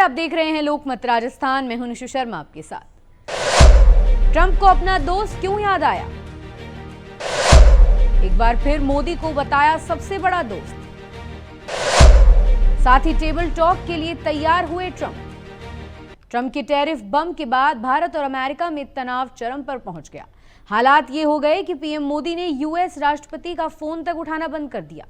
आप देख रहे हैं लोकमत राजस्थान। मैं हूं निशु शर्मा आपके साथ। ट्रंप को अपना दोस्त क्यों याद आया? एक बार फिर मोदी को बताया सबसे बड़ा दोस्त। साथ ही टेबल टॉक के लिए तैयार हुए ट्रंप के टैरिफ बम के बाद भारत और अमेरिका में तनाव चरम पर पहुंच गया। हालात ये हो गए कि पीएम मोदी ने यूएस राष्ट्रपति का फोन तक उठाना बंद कर दिया।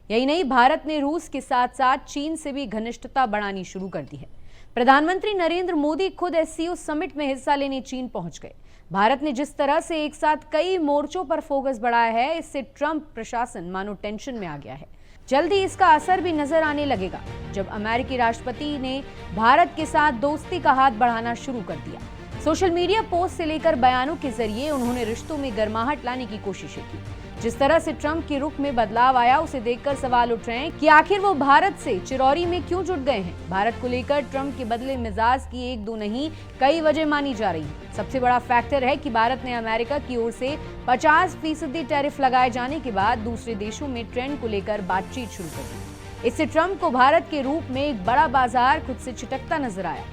यही नहीं, भारत ने रूस के साथ साथ चीन से भी घनिष्ठता बढ़ानी शुरू कर दी है। प्रधानमंत्री नरेंद्र मोदी खुद एससीओ समिट में हिस्सा लेने चीन पहुंच गए। भारत ने जिस तरह से एक साथ कई मोर्चों पर फोकस बढ़ाया है, इससे ट्रंप प्रशासन मानो टेंशन में आ गया है। जल्द ही इसका असर भी नजर आने लगेगा जब अमेरिकी राष्ट्रपति ने भारत के साथ दोस्ती का हाथ बढ़ाना शुरू कर दिया। सोशल मीडिया पोस्ट से लेकर बयानों के जरिए उन्होंने रिश्तों में गर्माहट लाने की कोशिशें की। जिस तरह से ट्रंप के रुख में बदलाव आया, उसे देखकर सवाल उठ रहे हैं कि आखिर वो भारत से चिरौरी में क्यों जुट गए हैं। भारत को लेकर ट्रंप के बदले मिजाज की एक दो नहीं, कई वजह मानी जा रही है। सबसे बड़ा फैक्टर है कि भारत ने अमेरिका की ओर से 50% टैरिफ लगाए जाने के बाद दूसरे देशों में ट्रेंड को लेकर बातचीत शुरू कर दी। इससे ट्रंप को भारत के रूप में एक बड़ा बाजार खुद से छिटकता नजर आया।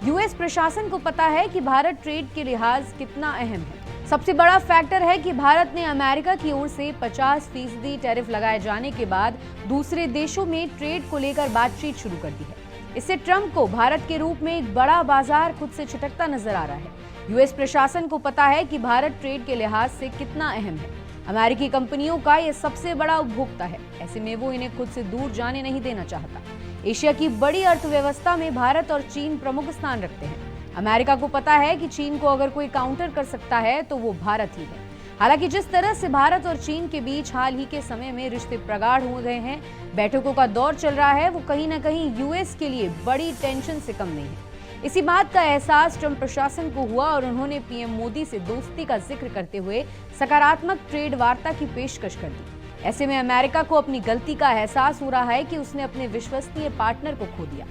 यूएस प्रशासन को पता है कि भारत ट्रेड के लिहाज कितना अहम है। सबसे बड़ा फैक्टर है कि भारत ने अमेरिका की ओर से 50% टैरिफ लगाए जाने के बाद दूसरे देशों में ट्रेड को लेकर बातचीत शुरू कर दी है। इससे ट्रंप को भारत के रूप में एक बड़ा बाजार खुद से छिटकता नजर आ रहा है। यूएस प्रशासन को पता है कि भारत ट्रेड के लिहाज से कितना अहम है। अमेरिकी कंपनियों का यह सबसे बड़ा उपभोक्ता है। ऐसे में वो इन्हें खुद से दूर जाने नहीं देना चाहता। एशिया की बड़ी अर्थव्यवस्था में भारत और चीन प्रमुख स्थान रखते हैं। अमेरिका को पता है कि चीन को अगर कोई काउंटर कर सकता है तो वो भारत ही है। हालांकि जिस तरह से भारत और चीन के बीच हाल ही के समय में रिश्ते प्रगाढ़ हो गए हैं, बैठकों का दौर चल रहा है, वो कहीं ना कहीं यूएस के लिए बड़ी टेंशन से कम नहीं है। इसी बात का एहसास ट्रंप प्रशासन को हुआ और उन्होंने पीएम मोदी से दोस्ती का जिक्र करते हुए सकारात्मक ट्रेड वार्ता की पेशकश कर दी। ऐसे में अमेरिका को अपनी गलती का एहसास हो रहा है कि उसने अपने विश्वसनीय पार्टनर को खो दिया।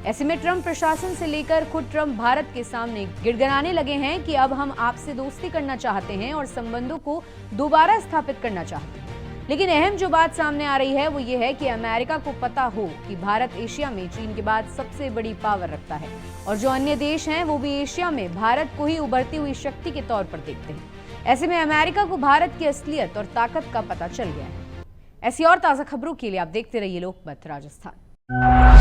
ऐसे में ट्रंप प्रशासन से लेकर खुद ट्रंप भारत के सामने गिड़गिड़ाने लगे हैं कि अब हम आपसे दोस्ती करना चाहते हैं और संबंधों को दोबारा स्थापित करना चाहते हैं। लेकिन अहम जो बात सामने आ रही है वो ये है कि अमेरिका को पता हो कि भारत एशिया में चीन के बाद सबसे बड़ी पावर रखता है और जो अन्य देश हैं वो भी एशिया में भारत को ही उभरती हुई शक्ति के तौर पर देखते हैं। ऐसे में अमेरिका को भारत की असलियत और ताकत का पता चल गया है। ऐसी और ताज़ा खबरों के लिए आप देखते रहिए लोकमत राजस्थान।